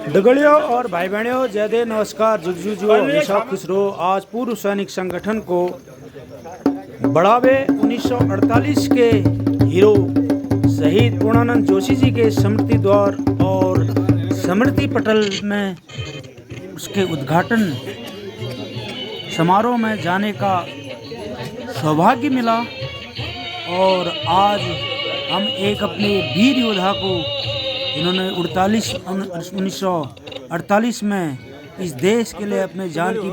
दगड़ियों और भाई बहनों, जय देव, नमस्कार, जुगजुजो, हमेशा खुश रहो। आज पूर्व सैनिक संगठन को बढ़ावे 1948 के हीरो शहीद पूर्णानंद जोशी जी के स्मृति द्वार और स्मृति पटल में उसके उद्घाटन समारोह में जाने का सौभाग्य मिला। और आज हम एक अपने वीर योद्धा को, इन्होंने 1948 में इस देश के लिए अपने जान की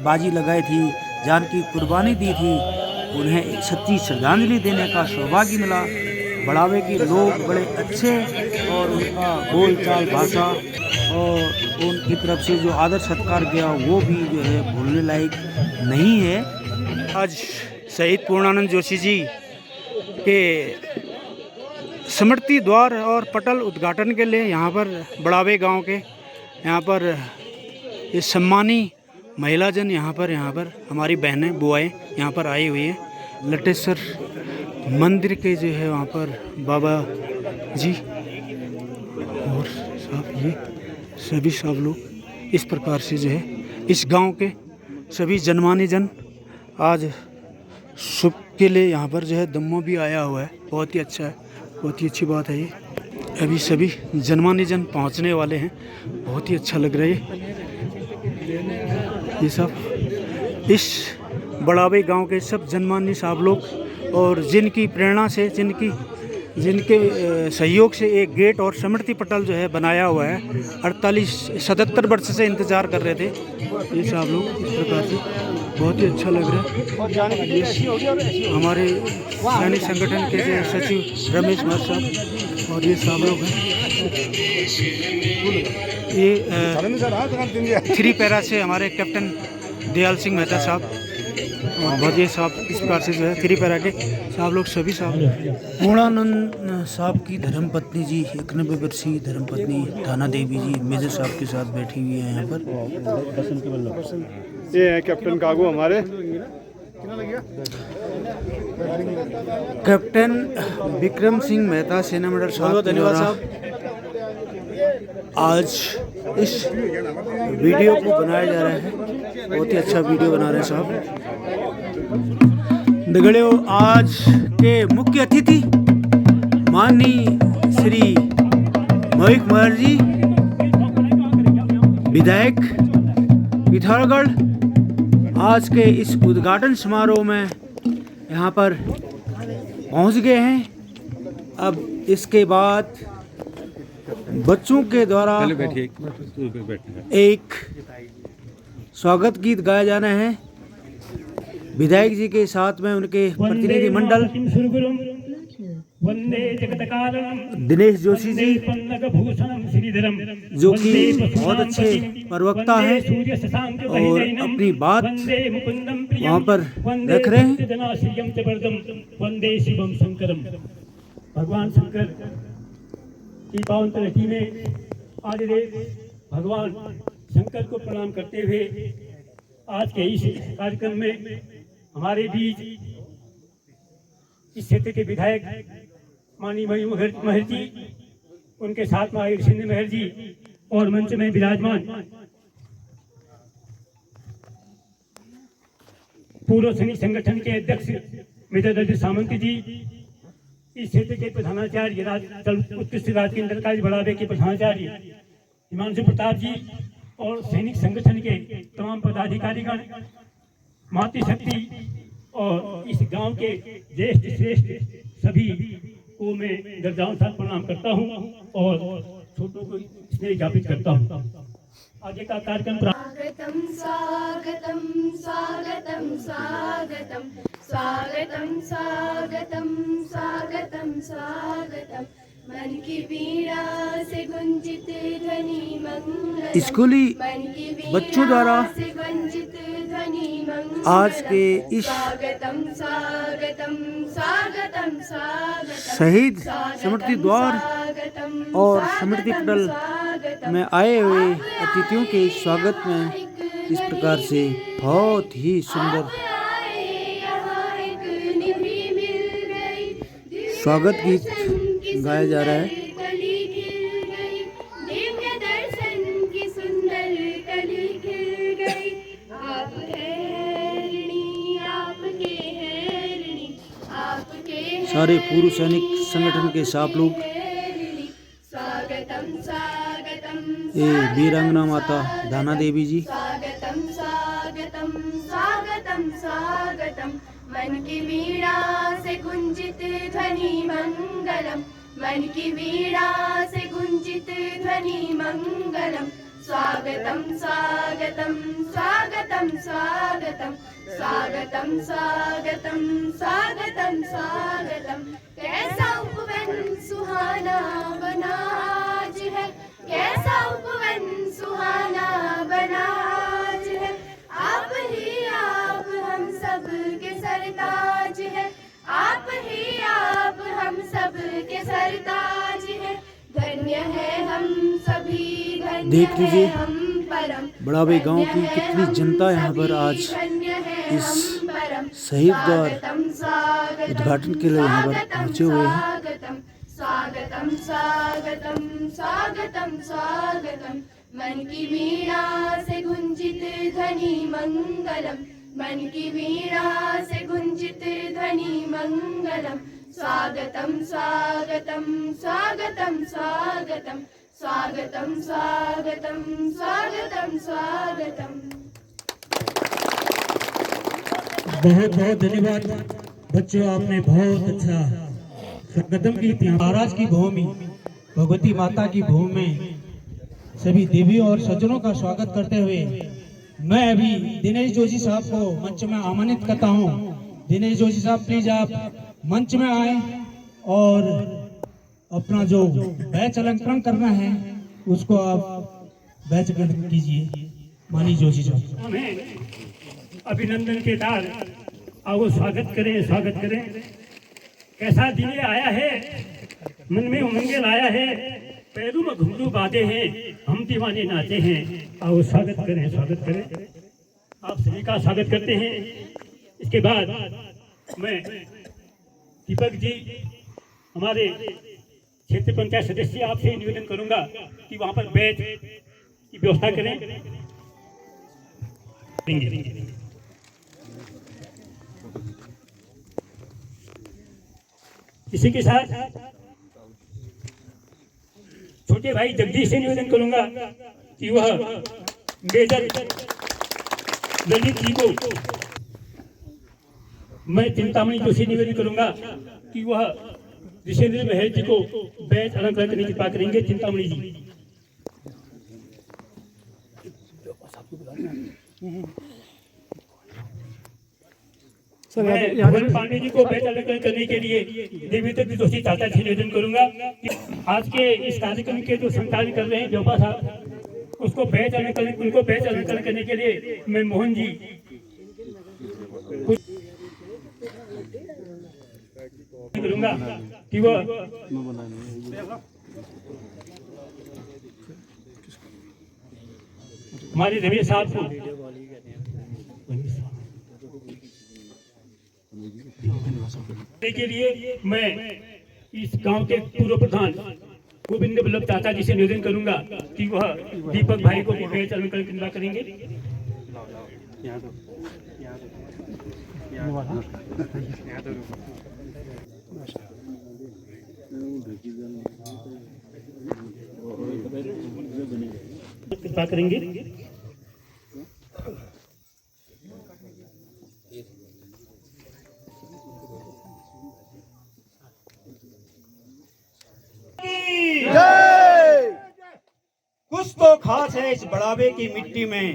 बाजी लगाई थी, जान की कुर्बानी दी थी, उन्हें सच्ची श्रद्धांजलि देने का सौभाग्य मिला। बढ़ावे के लोग बड़े अच्छे और उनका बोल चाल भाषा और उनकी तरफ से जो आदर सत्कार किया वो भी जो है भूलने लायक नहीं है। आज शहीद पूर्णानंद जोशी जी के स्मृति द्वार और पटल उद्घाटन के लिए यहाँ पर बढ़ावे गांव के यहाँ पर ये सम्मानी महिला जन यहाँ पर हमारी बहनें बुआएं यहाँ पर आई हुई हैं। लटेश्वर मंदिर के जो है वहाँ पर बाबा जी और साहब ये सभी सब लोग इस प्रकार से जो है इस गांव के सभी जनमानी जन आज शुभ के लिए यहाँ पर जो है दम्मो भी आया हुआ है। बहुत ही अच्छा है, बहुत ही अच्छी बात है। ये अभी सभी जनमानी जन पहुँचने वाले हैं, बहुत ही अच्छा लग रहा है ये सब इस बढ़ावे गांव के सब जनमानी साहब लोग, और जिनकी प्रेरणा से जिनके सहयोग से एक गेट और स्मृति पटल जो है बनाया हुआ है। 77 वर्ष से इंतज़ार कर रहे थे ये साहब लोग। इस प्रकार से बहुत ही अच्छा लग रहा है। हमारे सैनिक संगठन के जो सचिव रमेश महर साहब और ये साहब लोग हैं। ये 3 पैरा से हमारे कैप्टन दयाल सिंह मेहता साहब और भजिए साहब, इस प्रकार से जो है 3 पैरा के साहब लोग सभी साहब। पूर्णानंद साहब की धर्मपत्नी जी, 91 वर्षीय धर्मपत्नी थाना देवी जी मेजर साहब के साथ बैठी हुई है यहाँ पर। ये है कैप्टन कागू हमारे, कैप्टन विक्रम सिंह मेहता सेना मेडल साहब, धन्यवाद साहब। आज इस वीडियो को बनाया जा रहा है, बहुत ही अच्छा वीडियो बना रहे हैं साहब। दगड़ियों, आज के मुख्य अतिथि माननीय श्री मोहित महर जी, विधायक पिथौरागढ़, आज के इस उद्घाटन समारोह में यहाँ पर पहुँच गए हैं। अब इसके बाद बच्चों के द्वारा एक स्वागत गीत गाया जाना है। विधायक जी के साथ में उनके प्रतिनिधि मंडल दिनेश जोशी जी, जो कि बहुत अच्छे प्रवक्ता हैं और अपनी बात वहाँ पर रख रहे हैं। भगवान शंकर की पावन धरती में आज भगवान शंकर को प्रणाम करते हुए आज के इस कार्यक्रम में हमारे बीच इस क्षेत्र के विधायक माननीय मोहित महर जी, उनके साथ में सिंह महर जी और मंच में विराजमान पूर्व सैनिक संगठन के अध्यक्ष मेजर दर्जी सामंत जी, इस क्षेत्र के प्रधानाचार्य उत्कृष्ट राजकीय इंटर कॉलेज बढ़ावे के प्रधानाचार्य हिमांशु प्रताप जी और सैनिक संगठन के तमाम पदाधिकारीगण, मातृशक्ति और इस गांव के ज्येष्ठ श्रेष्ठ सभी को मैं गर्जाओं साथ प्रणाम करता हूं और छोटों को स्नेह ज्ञापित करता हूं। आगे का कार्यक्रम स्वागतम स्वागतम स्वागतम स्वागतम स्वागतम स्वागतम स्वागतम स्वागतम, मन की पीड़ा से गुंजित ध्वनि मंगल, स्कूली बच्चों द्वारा आज के इस स्वागतम स्वागतम स्वागतम स्वागतम शहीद स्मृति द्वार और स्मृति पटल में आए हुए अतिथियों के स्वागत में इस प्रकार से बहुत ही सुंदर स्वागत गीत गाया जा रहा है। सारे पूर्व सैनिक संगठन के साफ लोग, स्वागतम स्वागतम ये वीरांगना माता दाना देवी जी, स्वागतम स्वागतम स्वागतम स्वागतम मन की वीणा से गुंजित ध्वनि मंगलम, मन की वीणा से गुंजित ध्वनि मंगलम, स्वागतम स्वागतम स्वागतम स्वागतम स्वागतम स्वागतम स्वागतम स्वागतम। कैसा उपवन सुहाना बना आज है, कैसा उपवन सुहाना बना आज है, आप ही आप हम सब के सरताज है, आप ही आप हम सब के सरताज है, धन्य है हम सभी, धन्य देख लीजिए है हम परम, बड़ावे गांव की कितनी जनता यहाँ पर आज इस शहीद द्वार उद्घाटन के लिए यहाँ पर पहुँचे हुए हैं। स्वागतम स्वागतम स्वागतम स्वागतम मन की वीणा से गुंजित ध्वनि मंगलम, मन की वीणा से गुंजित ध्वनि मंगलम, स्वागतम स्वागतम स्वागतम स्वागतम स्वागतम स्वागतम स्वागतम स्वागतम। बहुत बहुत धन्यवाद बच्चों, आपने बहुत अच्छा स्वागतम की। महाराज की भूमि, भगवती माता की भूमि में सभी देवियों और सज्जनों का स्वागत करते हुए मैं अभी दिनेश जोशी साहब को मंच में आमंत्रित करता हूं। दिनेश जोशी साहब प्लीज आप मंच में आए और अपना जो बैच अलंकरण करना है उसको आप बैच अलंकरण कीजिए। मानी जोशी साहब हमें अभिनंदन के साथ आओ स्वागत करें, स्वागत करें। कैसा दिन आया है, मन में उमंगे लाया है, पैरों में घुंघरू बांधे हैं, हम दीवाने नाचे हैं। आओ स्वागत करें, स्वागत करें। आप सभी का स्वागत करते हैं। इसके बाद मैं दीपक जी हमारे क्षेत्र पंचायत सदस्य आपसे निवेदन करूंगा कि वहां पर बैच की व्यवस्था करें। इसी के साथ छोटे भाई जगदीश से निवेदन करूंगा कि वह मेजर ललित जी को, मैं चिंतामणि जोशी निवेदन करूंगा कि वह ऋषेंद्र महल जी को बैच अलंकरण करने की कृपा करेंगे। चिंतामणि जी भुवन पांडे जी को बैच अलंकरण करने के लिए देवेंद्र जोशी चाचा जी निवेदन करूंगा कि आज के इस कार्यक्रम के जो संचालन कर रहे हैं जोपा साहब, उसको बैच अलंकरण, उनको बैच अलंकरण करने के लिए मैं मोहन जी करूंगा कि वह हमारे रवि साहब को के लिए मैं इस गांव के पूर्व प्रधान गोविंद वल्लभ चाचा जी से निवेदन करूंगा कि वह दीपक भाई को भी बैच अलंकरण की कृपा करेंगे। कृपा करेंगे। कुछ तो खास है इस बड़ावे की मिट्टी में,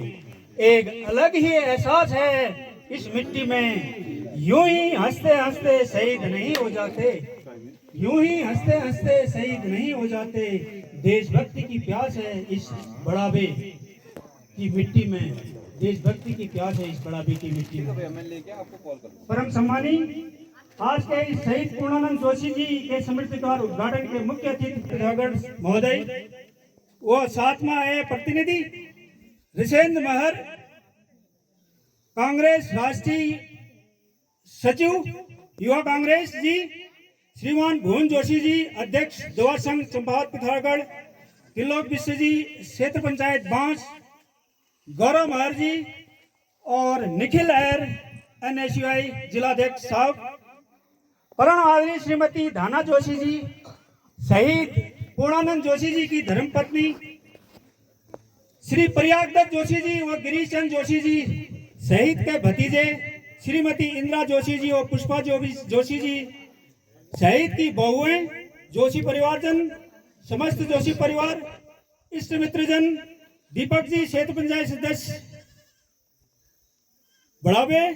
एक अलग ही एहसास है इस मिट्टी में। यूं ही हंसते हंसते शहीद नहीं हो जाते, यूं ही हंसते हंसते शहीद नहीं हो जाते। देशभक्ति की प्यास है इस बड़ावे की मिट्टी में, देशभक्ति की प्यास है इस बड़ावे की मिट्टी में। परम सम्मानी आज के इस शहीद पूर्णानंद जोशी जी के स्मृति द्वार उद्घाटन के मुख्य अतिथि पिथौरागढ़ महोदय, वो सातवां है प्रतिनिधि ऋषेंद्र महर, कांग्रेस राष्ट्रीय सचिव युवा कांग्रेस जी, श्रीमान भुवन जोशी जी अध्यक्ष जवाहर संघ चंपावत पिथौरागढ़, त्रिलोक विश्व जी क्षेत्र पंचायत बांस, गौरव महर जी और निखिल अयर NSUI जिलाध्यक्ष साहब, परम आदरणीय श्रीमती धाना जोशी जी शहीद पूर्णानंद जोशी जी की धर्मपत्नी श्री प्रयागदत्त जोशी जी व गिरीश चंद जोशी जी शहीद के भतीजे श्रीमती इंदिरा जोशी जी और पुष्पा जोशी जी शहीद की बहुएं, जोशी परिवारजन, समस्त जोशी परिवार, इष्ट मित्रजन, दीपक जी क्षेत्र पंचायत सदस्य बढ़ावे,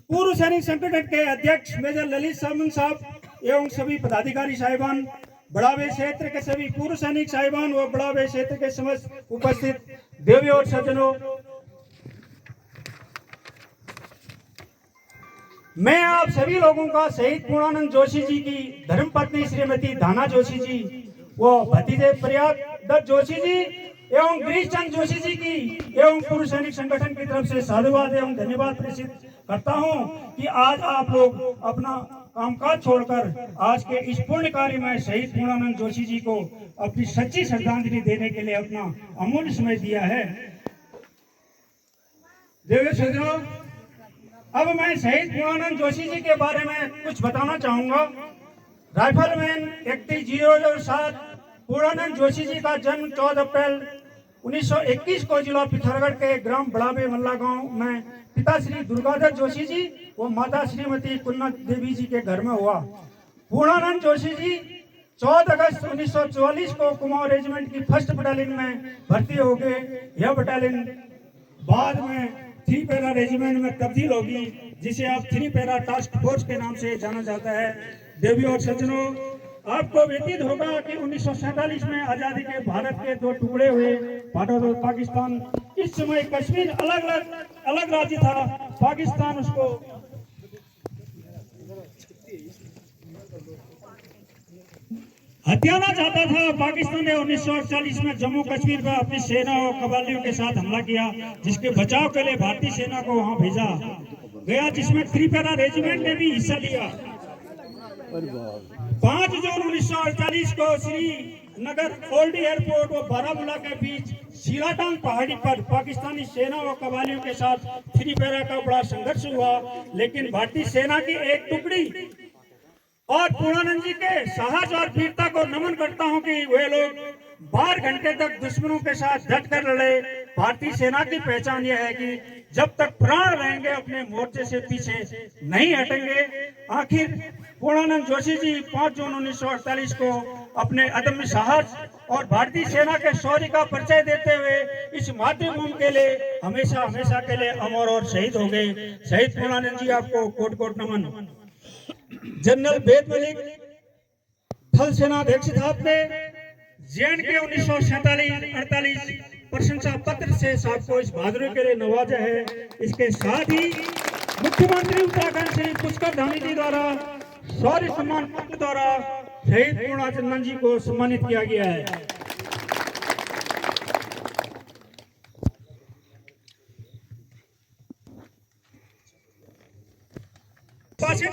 पूर्व सैनिक संगठन के अध्यक्ष मेजर ललित सामंत साहब एवं सभी पदाधिकारी साहिबान, बढ़ावे क्षेत्र के सभी पूर्व सैनिक साहिबान व बढ़ावे क्षेत्र के समस्त उपस्थित देवी और सज्जनों, मैं आप सभी लोगों का शहीद पूर्णानंद जोशी जी की धर्मपत्नी श्रीमती धाना जोशी जी व भतीजे प्रयागदत्त जोशी जी एवं गिरीश चंद जोशी जी की एवं पूर्व सैनिक संगठन की तरफ से साधुवाद एवं धन्यवाद प्रेषित करता हूं कि आज आप लोग अपना कामकाज छोड़कर आज के इस पुण्य कार्य में शहीद पूर्णानंद जोशी जी को अपनी सच्ची श्रद्धांजलि देने के लिए अपना अमूल्य समय दिया है। देवी सज्जनों, अब मैं शहीद पूर्णानंद जोशी जी के बारे में कुछ बताना चाहूंगा। राइफलमैन 3107 पूर्णानंद जोशी जी का जन्म 14 अप्रैल 1921 को जिला पिथौरागढ़ के ग्राम बड़ाबे मल्ला गांव में पिता श्री दुर्गाधर जोशी जी व माता श्रीमती कुन्ना देवी जी के घर में हुआ। पूर्णानंद जोशी जी 14 अगस्त 1944 को कुमाऊं रेजिमेंट की 1st बटालियन में भर्ती हो गए। यह बटालियन बाद में 3 पैरा रेजिमेंट में तब्दील होगी, जिसे अब 3 पैरा टास्क फोर्स के नाम से जाना जाता है। देवी और सज्जनों, आपको व्यतीत होगा कि 1947 में आजादी के भारत के 2 टुकड़े हुए, भारत और पाकिस्तान। इस समय कश्मीर अलग राज्य था, पाकिस्तान उसको हथियाना चाहता था। पाकिस्तान ने 1948 में जम्मू कश्मीर पर अपनी सेना और कबालियों के साथ हमला किया, जिसके बचाव के लिए भारतीय सेना को वहां भेजा गया, जिसमें 3 पैरा रेजिमेंट ने भी हिस्सा लिया। 5 जून 1948 को श्रीनगर ओल्ड एयरपोर्ट और बारामूला के बीच सीलाटांग पहाड़ी पर पाकिस्तानी सेना और कबालियों के साथ 3 पैरा का बड़ा संघर्ष हुआ, लेकिन भारतीय सेना की एक टुकड़ी और पूर्णानंद जी के साहस और वीरता को नमन करता हूं कि वे लोग 12 घंटे तक दुश्मनों के साथ डटकर लड़े। भारतीय सेना की पहचान यह है कि जब तक प्राण रहेंगे अपने मोर्चे से पीछे नहीं हटेंगे। आखिर पूर्णानंद जोशी जी 5 जून 1948 को अपने अदम्य साहस और भारतीय सेना के शौर्य का परिचय देते हुए इस मातृभूमि के लिए हमेशा हमेशा के लिए अमर और शहीद हो गए। शहीद पूर्णानंद जी आपको कोट कोट नमन। जनरल बेद मलिक थल सेना अध्यक्ष आपने JNK 1947-48 प्रशंसा पत्र से आपको इस बहादुरी के लिए नवाजा है। इसके साथ ही मुख्यमंत्री उत्तराखंड श्री पुष्कर धामी जी द्वारा शौर्य सम्मान पत्र द्वारा शहीद पूर्णानंद जी को सम्मानित किया गया है।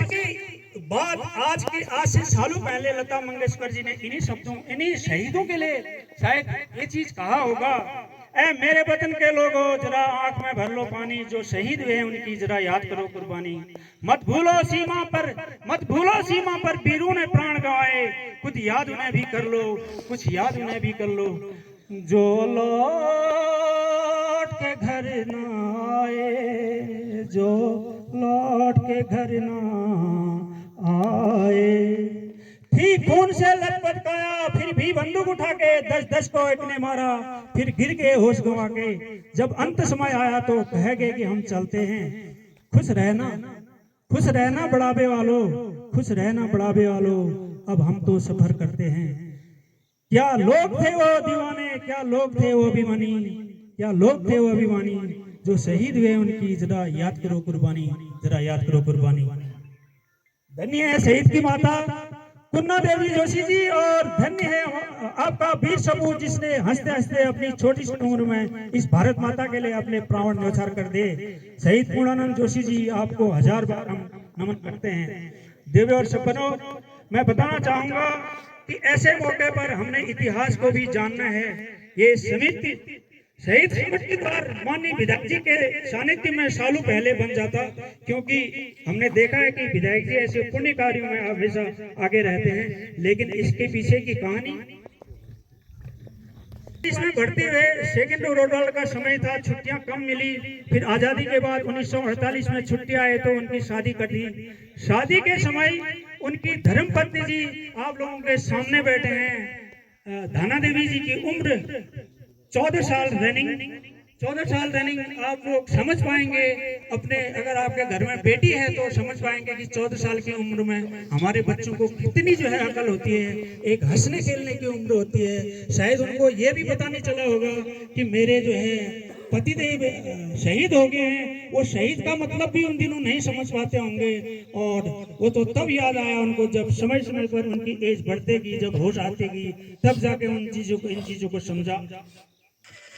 की बात आज से सालों पहले लता मंगेशकर जी ने इन्हीं शहीदों के लिए शायद ये चीज कहा होगा, ऐ मेरे वतन के लोगों जरा आंख में भर लो पानी, जो शहीद हुए हैं उनकी जरा याद करो कुर्बानी। मत भूलो सीमा पर वीरों ने प्राण गंवाए, कुछ याद उन्हें भी कर लो, कुछ याद उन्हें भी कर लो। जो लौट के घर न आए, जो लौट के घर न आए, थी खून से लथपथ काया, फिर भी बंदूक उठा के 10-10 को एक ने मारा, फिर गिर गए होश गंवा के। जब अंत समय आया तो कहेंगे कि हम चलते हैं। खुश रहना बढ़ावे वालों, खुश रहना बढ़ावे वालों, अब हम तो सफर करते हैं। क्या लोग थे वो दीवाने, क्या लोग थे वो अभिमानी, क्या लोग थे वो अभिमानी, जो शहीद हुए उनकी जरा याद करो कुर्बानी, जरा याद करो कुर्बानी। धन्य है शहीद की माता कुन्ना देवी जोशी जी, और धन्य है आपका वीर सपूत जिसने हंसते हंसते अपनी छोटी सी उम्र में इस भारत माता के लिए अपने प्राण न्यौछावर कर दे। शहीद पूर्णानंद जोशी जी आपको 1000 बार हम नमन करते हैं। देवी और सज्जनों, मैं बताना चाहूंगा कि ऐसे मौके पर हमने इतिहास को भी जानना है। ये शहीद स्मृति द्वार माननीय विधायक जी के सानिध्य में सालों पहले बन जाता, क्योंकि हमने देखा है कि विधायक जी ऐसे पुण्य कार्यों में हमेशा आगे रहते हैं। लेकिन इसके पीछे की कहानी, इसमें बढ़ते हुए सेकेंड रोडवाल का समय था, छुट्टियां कम मिली। फिर आजादी के बाद 1948 में छुट्टियां आए तो उनकी शादी कर दी। शादी के समय उनकी धर्मपत्नी जी आप लोगों के सामने बैठे हैं, धाना देवी जी की उम्र 14 साल रनिंग आप लोग समझ पाएंगे अपने, अगर आपके घर में बेटी है तो समझ पाएंगे कि 14 साल की उम्र में हमारे बच्चों को कितनी जो है अकल होती है, एक हंसने खेलने की उम्र होती है। शायद उनको ये भी पता नहीं चला होगा कि मेरे जो है पतिदेव शहीद हो गए हैं। वो शहीद का मतलब भी उन दिनों नहीं समझ पाते होंगे, और वो तो तब याद आया उनको जब समय समय पर उनकी एज बढ़तेगी, जब होश आतेगी, तब जाके इन चीजों को समझा।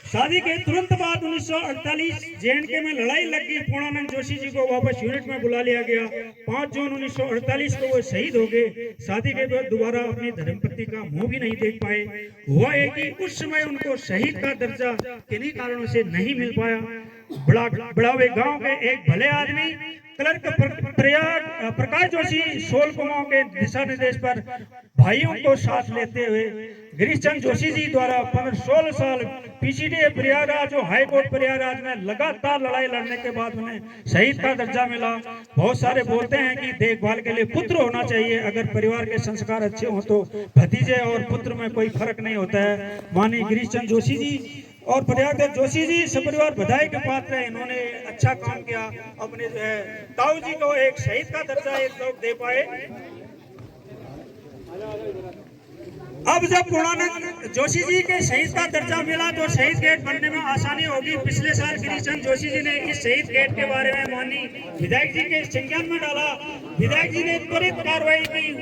शादी के तुरंत बाद 1948 जे&के में लड़ाई लग गई। पूर्णानंद जोशी जी को वापस यूनिट में बुला लिया गया। 5 जून 1948 को वो शहीद हो गए। शादी के बाद दोबारा अपनी धर्मपत्नी का मुंह भी नहीं देख पाए। हुआ है कि उस समय उनको शहीद का दर्जा किन्हीं कारणों से नहीं मिल पाया। बड़ावे गांव के एक भले आदमी क्लर्क प्रकाश जोशी सोल कुमाऊं के दिशा निर्देश पर भाइयों को साथ लेते हुए गिरीश चंद जोशी जी द्वारा 16 साल पीसीडी प्रयागराज और हाई कोर्ट प्रयागराज में लगातार लड़ाई लड़ने के बाद उन्हें शहीद का दर्जा मिला। बहुत सारे बोलते हैं कि देखभाल के लिए पुत्र होना चाहिए, अगर परिवार के संस्कार अच्छे हो तो भतीजे और पुत्र में कोई फर्क नहीं होता है। माननीय गिरीश चंद जोशी जी और प्रयागराज जोशी जी सपरिवार बधाई के पात्र हैं। इन्होंने अच्छा काम किया, अपने जो है ताऊ जी को एक शहीद का दर्जा एक लोग दे पाए। अब जब पूर्णानंद जोशी जी के शहीद का दर्जा मिला तो शहीद गेट बनने में आसानी होगी। पिछले साल गिरीश चंद जोशी जी ने इस शहीद गेट के बारे में माननीय विधायक जी के संज्ञान में डाला। विधायक जी ने त्वरित कार्रवाई की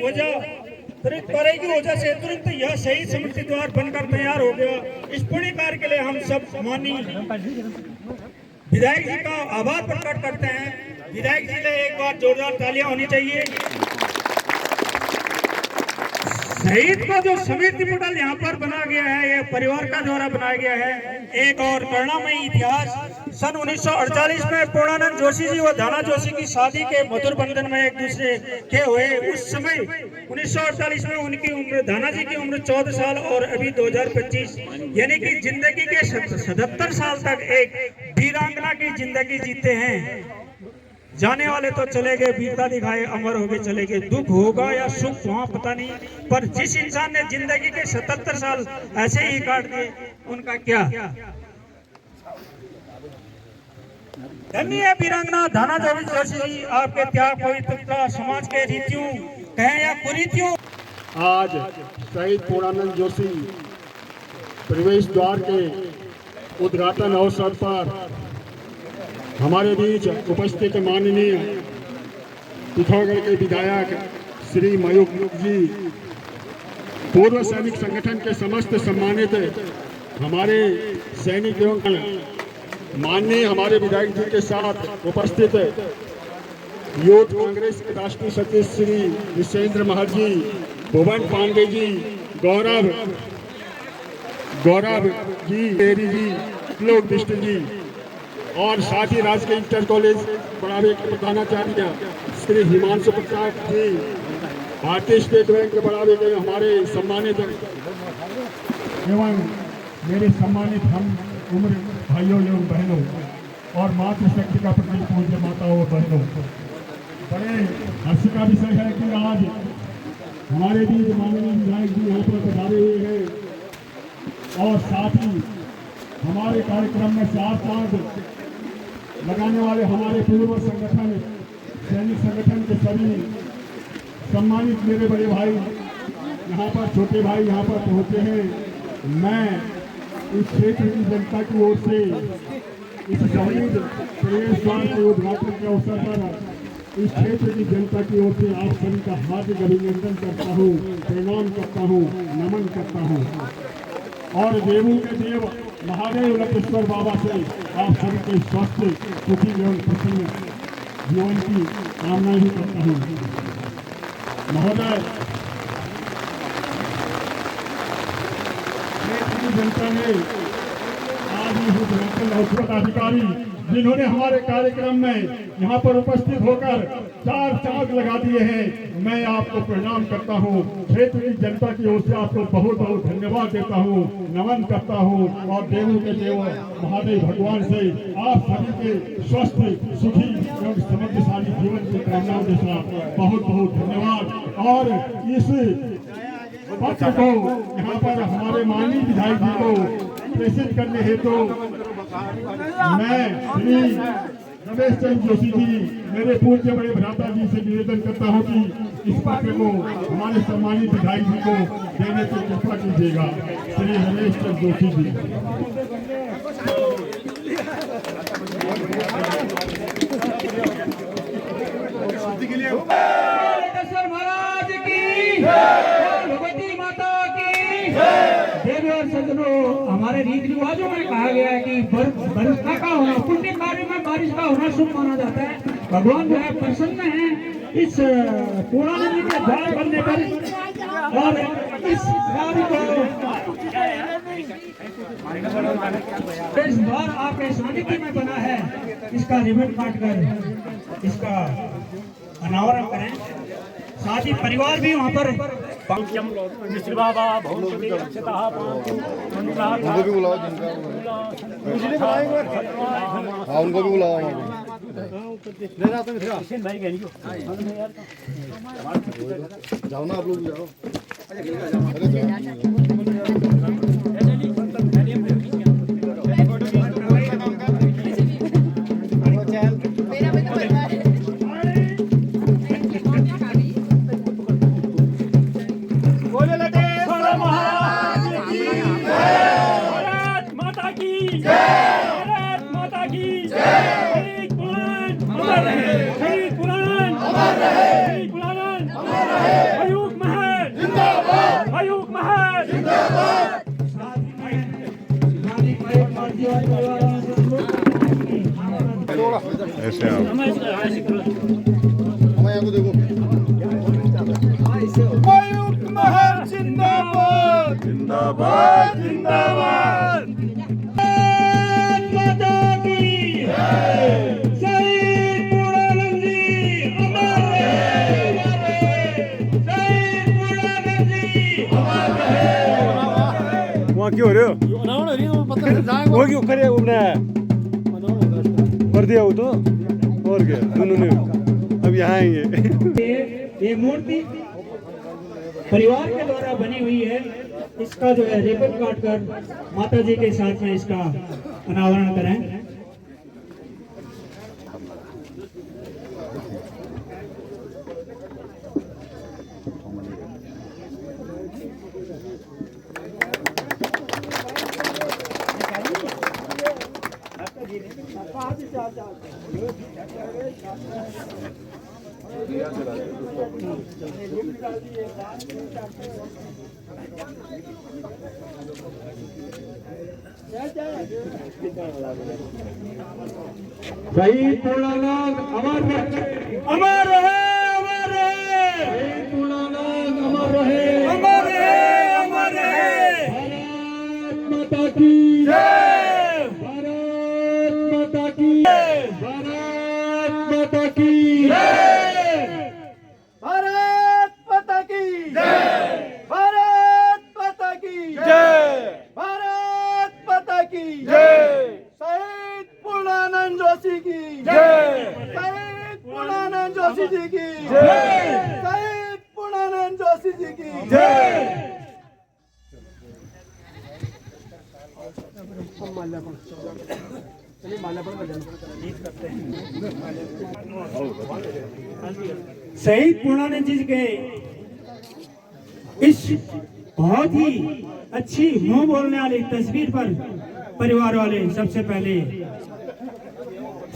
वजह से तुरंत यह शहीद स्मृति द्वार बनकर तैयार हो गया। इस पुण्य कार्य के लिए हम सब माननीय विधायक जी का आभार प्रकट करते हैं। विधायक जी ने एक बार जोरदार तालियां होनी चाहिए। शहीद का जो स्मृति मंडल यहाँ पर बना गया है, यह परिवार का द्वारा बनाया गया है। एक और करुणामयी इतिहास, सन 1948 में पूर्णानंद जोशी जी व धाना जोशी की शादी के मधुर बंधन में एक दूसरे के हुए। उस समय 1948 में उनकी उम्र, धाना जी की उम्र 14 साल और अभी 2025 यानी कि जिंदगी के 77 साल तक एक वीरांगना की जिंदगी जीते हैं। जाने वाले तो चले गए, वीरता दिखाए अमर हो गए चले गए। दुख होगा या सुख वहाँ पता नहीं, पर जिस इंसान ने जिंदगी के 77 साल ऐसे ही काट दिए, उनका क्या। धन्य वीरांगना धाना जोशी जी, आपके त्याग पवित्रता समाज के रीतियों कहें या कुरीतियों। आज शहीद पूर्णानंद जोशी प्रवेश द्वार के उद्घाटन अवसर पर हमारे बीच उपस्थित माननीय पिथौरागढ़ के विधायक श्री मयूख जी, पूर्व सैनिक संगठन के समस्त सम्मानित हमारे सैनिक एवं माननीय हमारे विधायक जी के साथ उपस्थित यूथ कांग्रेस के राष्ट्रीय सचिव श्री विशेंद्र महर जी, भुवन पांडे जी, गौरव जी, तेरी जी, लोक बिष्ट जी और साथ ही राजकीय इंटर कॉलेज बड़ावे के प्रधानाचार्य श्री हिमांशु प्रसाद जी, भारतीय स्टेट बैंक के बड़ावे के हमारे सम्मानित एवं मेरे सम्मानित हम उम्र भाइयों एवं बहनों और मातृशक्ति का प्रतीक पूज्य माताओं और बहनों, बड़े हर्ष का विषय है कि आज हमारे बीच माननीय विधायक जी यहाँ पर पधारे हुए हैं और साथ ही हमारे कार्यक्रम में 4 चांद लगाने वाले हमारे पूर्व संगठन सैनिक संगठन के सभी सम्मानित मेरे बड़े भाई यहाँ पर, छोटे भाई यहाँ पर पहुँचे हैं। मैं इस क्षेत्र की जनता की ओर से इस शहीद प्रवेश द्वार के उद्घाटन के अवसर पर इस क्षेत्र की जनता की ओर से आप सभी का हार्दिक अभिनंदन करता हूँ, प्रणाम करता हूँ, नमन करता हूँ और देवों के देव महादेव लक्ष्मेश्वर बाबा से आप सभी के स्वास्थ्य, सुखी एवं प्रसन्न जीवन की कामना ही करता हूँ। महोदय, जनता ने आज उस पदाधिकारी जिन्होंने हमारे कार्यक्रम में यहाँ पर उपस्थित होकर 4 चाक लगा दिए हैं, मैं आपको प्रणाम करता हूँ। क्षेत्र की जनता की ओर से आपको बहुत बहुत धन्यवाद देता हूँ, नमन करता हूँ और देवों के देव महादेव भगवान से आप सभी के स्वस्थ, सुखी एवं समृद्धशाली जीवन की कामनाओं के साथ बहुत बहुत धन्यवाद। और इस पत्र को यहाँ पर हमारे माननीय विधायक जी को प्रेषित करने हेतु मैं श्री रमेश चंद्र जोशी जी, मेरे पूज्य बड़े भ्राता जी से निवेदन करता हूँ कि इस पत्र को हमारे सम्मानित विधायक जी को देने की कृपा कीजिएगा। श्री रमेश चंद्र जोशी जी। महाराज की, भगवती माता की। देवी और सज्जनों, हमारे रीति रिवाजों में कहा गया है कि वर्षा का होना, पुण्य कार्य में बारिश का होना शुभ माना जाता है। भगवान जो है प्रसन्न है इस पूर्णानंद के द्वार बनने पर, और इस कार्य को इस द्वार आपके सानिध्य में बना है, इसका रिबन काटकर इसका अनावरण करें। साथ ही परिवार भी वहाँ पर मिश्र बाबा उनको भी बुलाओ जिनका हाँ उनको भी बुलाओ। जाओ ना आप लोग जाओ। ऐसे आप हमें यहाँ को देखो। जिंदाबाद जिंदाबाद जिंदाबाद। वहाँ क्यों हो रहे हो? वो क्यों खड़े उबना कर दिया वो तो, और क्या दोनों ने अब यहाँ आएंगे। ये मूर्ति परिवार के द्वारा बनी हुई है, इसका जो है रिबन काट कर माता जी के साथ में इसका अनावरण करें। शहीद पूर्णानंद अमर रहे, अमर रहे, अमर रहे। शहीद पूर्णानंद अमर रहे, अमर रहे, अमर रहे। भारत माता की जय, भारत माता की जय, भारत माता की जय, भारत माता की जय, भारत माता की जय, भारत माता की जय। शहीद पूर्णानंद जोशी की जय, शहीद पूर्णानंद जोशी जी की जय, शहीद पूर्णानंद जोशी जी की जय। शहीद पूर्णानंद जी के इस बहुत ही अच्छी मुंह बोलने वाली तस्वीर पर परिवार वाले सबसे पहले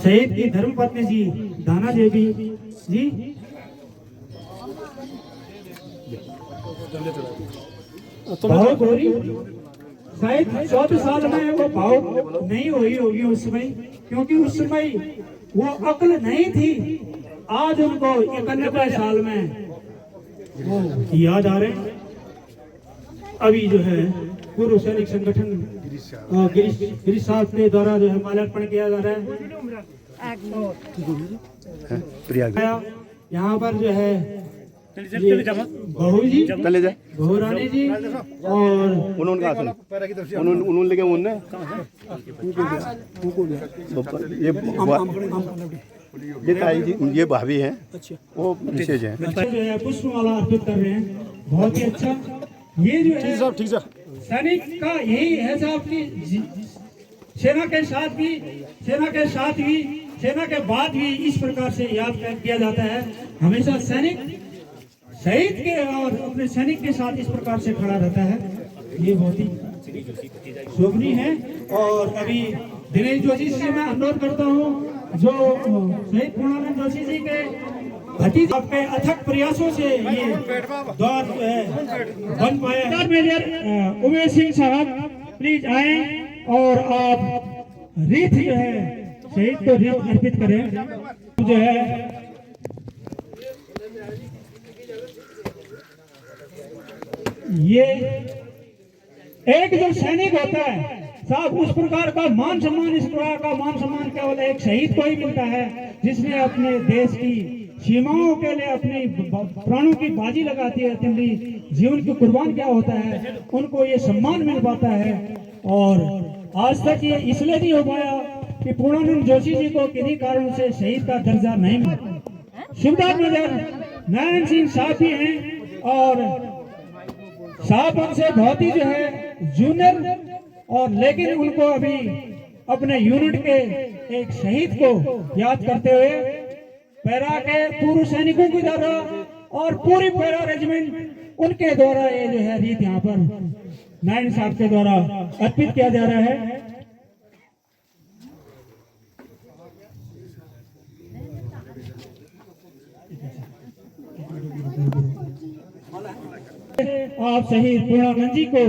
शहीद की धर्मपत्नी जी दाना देवी जी बहुत गोरी, शायद 14 साल में वो भाव नहीं हुई होगी उस समय, क्योंकि उस समय वो अक्ल नहीं थी। आज उनको 91 साल में वो याद आ रहे। अभी जो है पूर्व सैनिक संगठन गिरीश साहब के द्वारा जो है माल्यार्पण किया जा रहा है। यहाँ पर जो है बहू जी, बहू रानी जी और उन्होंने लेके उन्होंने ये ताई जी, ये भाभी हैं, वो मिसेज हैं। जो है पुष्पमाला अर्पित कर रहे हैं, बहुत ही अच्छा। ये जो है ठीक सर सैनिक का यही है साहब कि सेना के साथ भी, सेना के बाद भी इस प्रकार से याद किया जाता है। हमेशा सैनिक शहीद के और अपने सैनिक के साथ इस प्रकार से खड़ा रहता है। ये बहुत ही शोभनीय है। और अभी दिनेश जोशी से मैं अनुरोध करता हूँ, जो शहीद पूर्णानंद जोशी जी के भतीजे के अथक प्रयासों से ये द्वार बन पाया है। मेजर उमेश सिंह साहब प्लीज आए और आप रीत जो है शहीद को रीत अर्पित करें। जो है ये एक जो सैनिक होता है साहब, उस प्रकार का मान सम्मान, इस प्रकार का मान सम्मान केवल एक शहीद को ही मिलता है, जिसने अपने देश की सीमाओं के लिए अपनी प्राणों की बाजी लगाती है, अपनी जीवन की कुर्बान क्या होता है, उनको ये सम्मान मिल पाता है। और आज तक ये इसलिए नहीं हो पाया कि पूर्णानंद जोशी जी को किन्हीं कारणों से शहीद का दर्जा नहीं मिला। शिवदास मेजर नारायण सिंह साहब भी हैं और साहब उनसे बहुत ही जो है जूनियर, और लेकिन उनको अभी अपने यूनिट के एक शहीद को याद करते हुए पैरा के पूर्व सैनिकों के द्वारा और पूरी पैरा रेजिमेंट उनके द्वारा ये जो है रीत यहाँ पर नारायण साहब के द्वारा अर्पित किया जा रहा है। आप शहीद पूर्णानंद जी को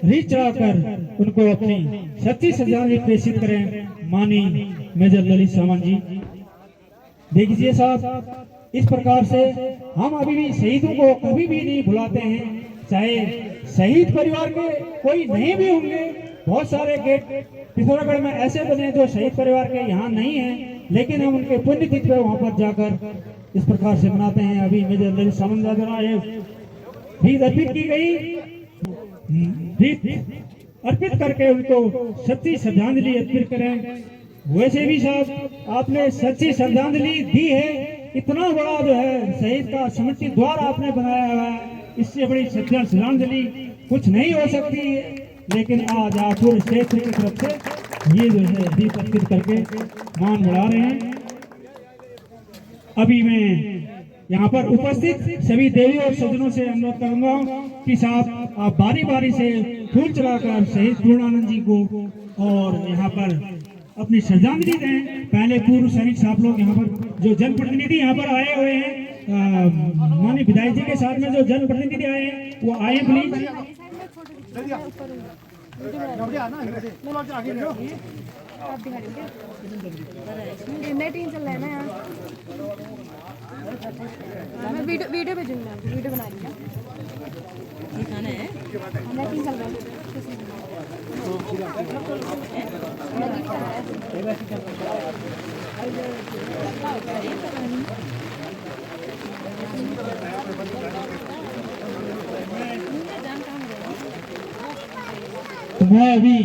रीत चढ़ाकर उनको अपनी सच्ची श्रद्धांजलि प्रेषित करें। मानी मेजर ललित सामंत जी। देखिए साहब, इस प्रकार से हम अभी भी शहीदों को कभी भी नहीं भुलाते हैं, चाहे शहीद परिवार के कोई नहीं भी होंगे। बहुत सारे गेट पिथौरागढ़ में ऐसे बने जो शहीद परिवार के यहाँ नहीं हैं, लेकिन हम उनके पुण्यतिथि पे वहाँ पर जाकर इस प्रकार से मनाते हैं। अभी मेजर ललित सामंत द्वारा रीत अर्पित की गई, रीत अर्पित करके उनको सच्ची श्रद्धांजलि अर्पित करें। वैसे भी साहब आपने सच्ची श्रद्धांजलि दी है, इतना बड़ा जो है शहीद का स्मृति द्वार आपने बनाया हुआ है, इससे बड़ी श्रद्धांजलि कुछ नहीं हो सकती है। लेकिन आज आप पूरे क्षेत्र की तरफ से ये जो है रीत अर्पित करके मान बढ़ा रहे हैं। अभी मैं यहाँ पर उपस्थित सभी देवी और सज्जनों से अनुरोध करूंगा कि साहब आप बारी बारी से फूल चढ़ाकर शहीद पूर्णानंद जी को और यहाँ पर अपनी श्रद्धांजलि दें। पहले पूर्व सैनिक साहब लोग यहाँ पर जो जनप्रतिनिधि यहाँ पर आए हुए हैं, माननीय विधायक जी के साथ में जो जनप्रतिनिधि आए हैं वो आए प्लीज। चल रहा है ना यार, मैं वीडियो भेजूंगी, वीडियो बना रही हूँ। ये खाना है, मीटिंग चल रहा है। मैं अभी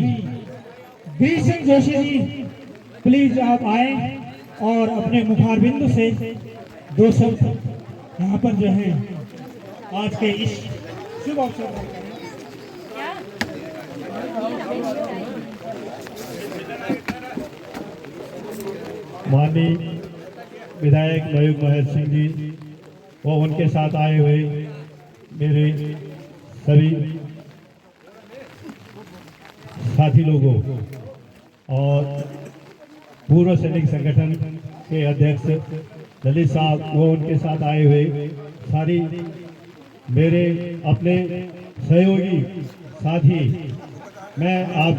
वीर सिंह जोशी जी प्लीज आप आए और अपने मुखारबिंदु से दो शब्द यहाँ पर जो है आज के इस शुभ अवसर पर माननीय विधायक मयूर महर सिंह जी व उनके साथ आए हुए मेरे सभी साथी लोगों और पूर्व सैनिक संगठन के अध्यक्ष ललित साहब वो उनके साथ आए हुए सारी मेरे अपने सहयोगी साथी, मैं आप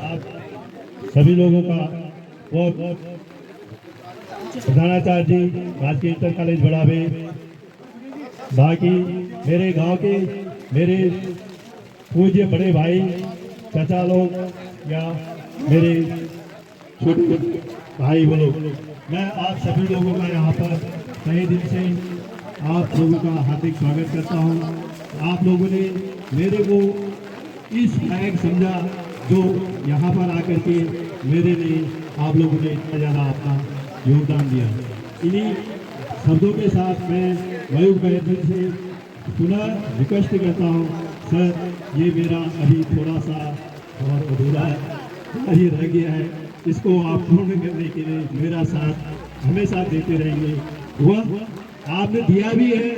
सभी लोगों का बहुत प्रधानाचार्य जी राजकीय इंटर कॉलेज बढ़ावे, बाकी मेरे गांव के मेरे पूज्य बड़े भाई चाचा लोग या मेरे छोटे भाई बोलो, मैं आप सभी लोगों का यहाँ पर तहे दिल से आप लोगों का हार्दिक स्वागत करता हूँ। आप लोगों ने मेरे को इस लायक समझा जो यहाँ पर आकर के मेरे लिए आप लोगों ने इतना ज़्यादा अपना योगदान दिया। इन्हीं शब्दों के साथ मैं मयूर भाई से पुनः रिक्वेस्ट करता हूँ, सर ये मेरा अभी थोड़ा सा और अधूरा कार्य रह गया है, इसको आप पूर्ण करने के लिए मेरा साथ हमेशा देते रहेंगे। वह आपने दिया भी है,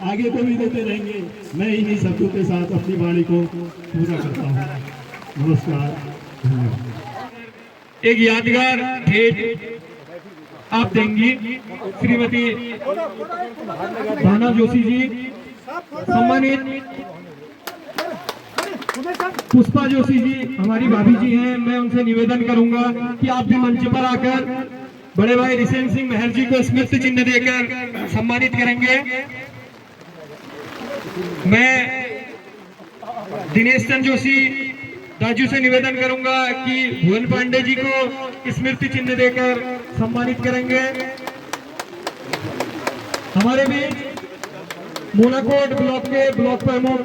आगे को भी देते रहेंगे। मैं इन्हीं शब्दों के साथ अपनी वाणी को पूरा करता हूँ। नमस्कार, धन्यवाद। एक यादगार भेंट आप देंगी श्रीमती भाना जोशी जी, सम्मानित पुष्पा जोशी जी हमारी भाभी जी हैं। मैं उनसे निवेदन करूंगा कि आप भी मंच पर आकर बड़े भाई ऋषेन सिंह महर जी को स्मृति चिन्ह देकर सम्मानित करेंगे। मैं दिनेश चंद्र जोशी दाजू से निवेदन करूंगा कि भुवन पांडे जी को स्मृति चिन्ह देकर सम्मानित करेंगे। हमारे बीच मोनाकोट ब्लॉक के ब्लॉक प्रमुख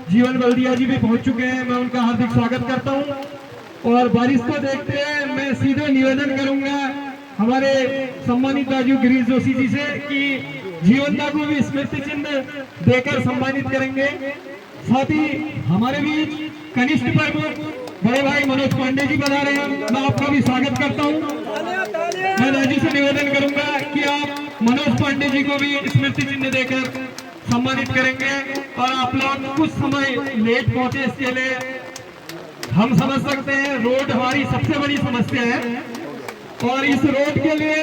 जीवन बल्दिया जी भी पहुंच चुके हैं, मैं उनका हार्दिक स्वागत करता हूं। और बारिश को देखते हुए मैं सीधे निवेदन करूंगा हमारे सम्मानित दाजू गिरीश जोशी जी से कि जीवन दा को भी स्मृति चिन्ह देकर सम्मानित करेंगे। साथ ही हमारे बीच कनिष्ठ प्रमुख बड़े भाई मनोज पांडे जी बता रहे हैं, मैं आपका भी स्वागत करता हूं। मैं दाजू से निवेदन करूंगा कि आप मनोज पांडे जी को भी स्मृति चिन्ह देकर सम्मानित करेंगे। और आप लोग कुछ समय लेट पहुंचे, इसके लिए हम समझ सकते हैं। रोड हमारी सबसे बड़ी समस्या है और इस रोड के लिए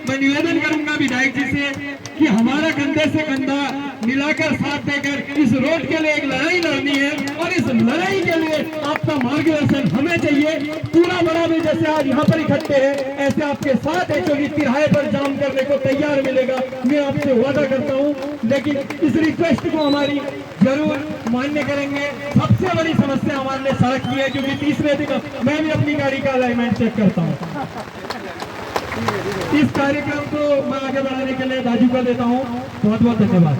मैं निवेदन करूंगा विधायक जी से कि हमारा कंधे से कंधा मिलाकर साथ देकर इस रोड के लिए एक लड़ाई लड़नी है और इस लड़ाई के लिए आपका मार्गदर्शन हमें चाहिए। पूरा बड़ा भी जैसे आज यहाँ पर इकट्ठे हैं, ऐसे आपके साथ है जो कि तिराहे पर जाम करने को तैयार मिलेगा, मैं आपसे वादा करता हूँ। लेकिन इस रिक्वेस्ट को हमारी जरूर मान्य करेंगे। सबसे बड़ी समस्या हमारे लिए सड़क की है, क्योंकि तीसरे दिन मैं भी अपनी गाड़ी का अलाइनमेंट चेक करता हूँ। इस कार्यक्रम को मैं आगे बढ़ाने के लिए दाजू को देता हूँ। बहुत बहुत धन्यवाद।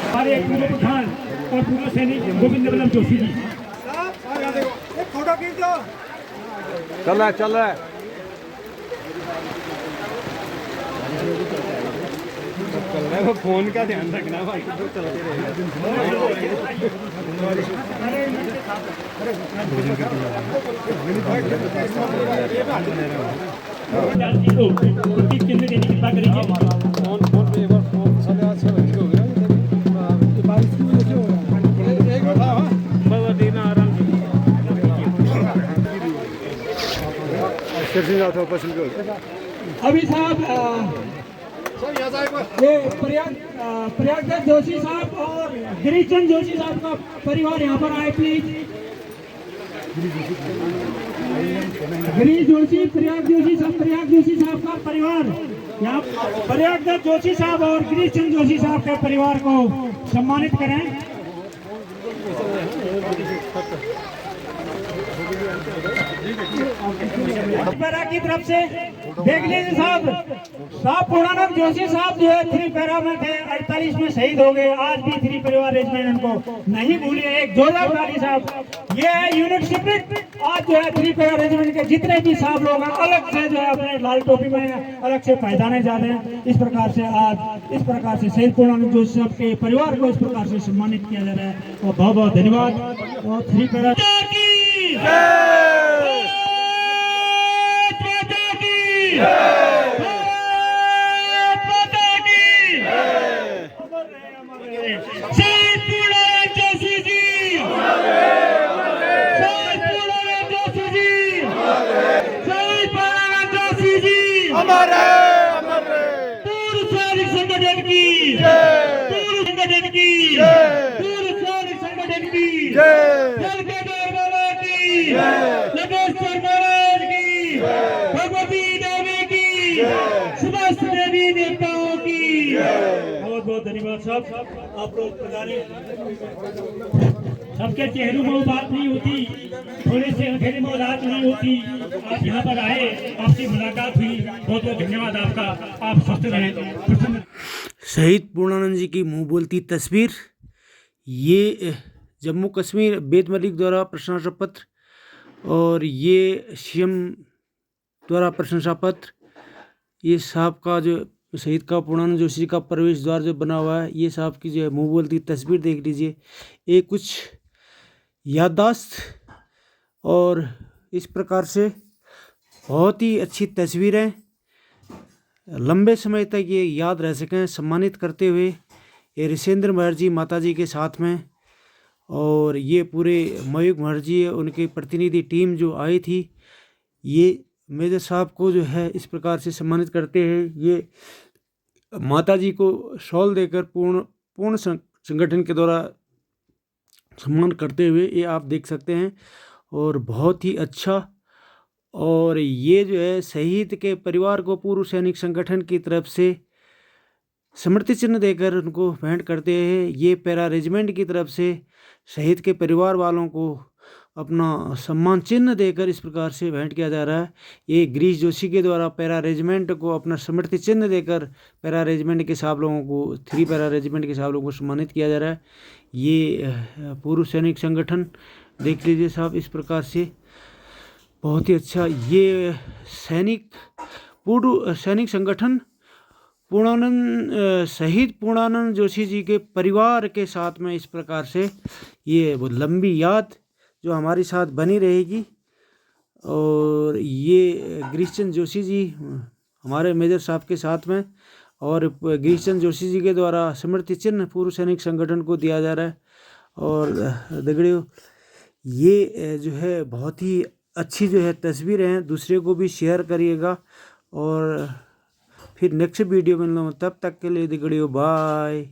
हमारे पूर्व प्रधान और पूर्व सैनिक गोविंद वल्लभ जोशी जी। चल रहा है वो फोन का ध्यान रखना भाई, तो चलते चिन्ह देने की कृपा करेंगे। फोन पे एक बार फोन साढ़े 8 हो गया, बारिश की वजह से हो रहा है। अभी साहब ये प्रयागराज जोशी साहब और गिरीश चंद्र जोशी साहब का परिवार यहाँ पर आए प्लीज। गिरीश जोशी, प्रयाग जोशी साहब का परिवार यहाँ, प्रयागराज जोशी साहब और गिरीश चंद्र जोशी साहब के परिवार को सम्मानित करें। की तरफ से देख लीजिए साहब पूर्णानंद जोशी साहब जो है 3 पैरा में थे, 48 में शहीद हो गए। आज भी 3 परिवार रेजिमेंट उनको नहीं भूले। एक जोधा वाली साहब, ये है यूनिट स्पिरिट। आज जो है 3 पैरा रेजिमेंट के जितने भी साहब लोग हैं अलग से जो है अपने लाल टोपी में अलग से पहचाने जाते हैं। इस प्रकार से आज इस प्रकार से शहीद पूर्णानंद जोशी साहब के परिवार को इस प्रकार से सम्मानित किया जा रहा है और बहुत बहुत धन्यवाद। और 3 पैरा संगठन की देवी देवताओं की बहुत बहुत धन्यवाद साहब, आप लोग पधारे। सबके चेहरों में वो बात नहीं होती, थोड़े से अंधेरे में वो रात नहीं होती। आप यहाँ पर आए, आपसे मुलाकात हुई, बहुत बहुत धन्यवाद आपका। आप स्वस्थ रहें, प्रसन्न। शहीद पूर्णानंद जी की मुंह बोलती तस्वीर, ये जम्मू कश्मीर बेद मलिक द्वारा प्रशंसा पत्र और ये सीएम द्वारा प्रशंसा पत्र। ये साहब का जो शहीद का पूर्णानंद जोशी का प्रवेश द्वार जो बना हुआ है, ये साहब की जो है मुंह बोलती तस्वीर देख लीजिए। ये कुछ याददाश्त और इस प्रकार से बहुत ही अच्छी तस्वीरें लंबे समय तक ये याद रह सकें, सम्मानित करते हुए ये ऋषेंद्र मुखर्जी माता जी के साथ में, और ये पूरे मयूख मुखर्जी उनकी प्रतिनिधि टीम जो आई थी, ये मेजर साहब को जो है इस प्रकार से सम्मानित करते हैं। ये माता जी को शॉल देकर पूर्ण संगठन के द्वारा सम्मान करते हुए ये आप देख सकते हैं, और बहुत ही अच्छा। और ये जो है शहीद के परिवार को पूर्व सैनिक संगठन की तरफ से स्मृति चिन्ह देकर उनको भेंट करते हैं। ये पैरा रेजिमेंट की तरफ से शहीद के परिवार वालों को अपना सम्मान चिन्ह देकर इस प्रकार से भेंट किया जा रहा है। ये गिरीश जोशी के द्वारा पैरा रेजिमेंट को अपना स्मृति चिन्ह देकर पैरा रेजिमेंट के साहब लोगों को 3 पैरा रेजिमेंट के साहब लोगों को सम्मानित किया जा रहा है। ये पूर्व सैनिक संगठन देख लीजिए साहब, इस प्रकार से बहुत ही अच्छा। ये पूर्व सैनिक संगठन शहीद पूर्णानंद जोशी जी के परिवार के साथ में इस प्रकार से ये वो लंबी याद जो हमारी साथ बनी रहेगी। और ये गिरीशचंद जोशी जी हमारे मेजर साहब के साथ में, और गिरीशचंद जोशी जी के द्वारा स्मृति चिन्ह पूर्व सैनिक संगठन को दिया जा रहा है। और दगड़ियों, ये जो है बहुत ही अच्छी जो है तस्वीरें हैं, दूसरे को भी शेयर करिएगा। और फिर नेक्स्ट वीडियो में मिलूँगा, तब तक के लिए दगड़ियों बाय।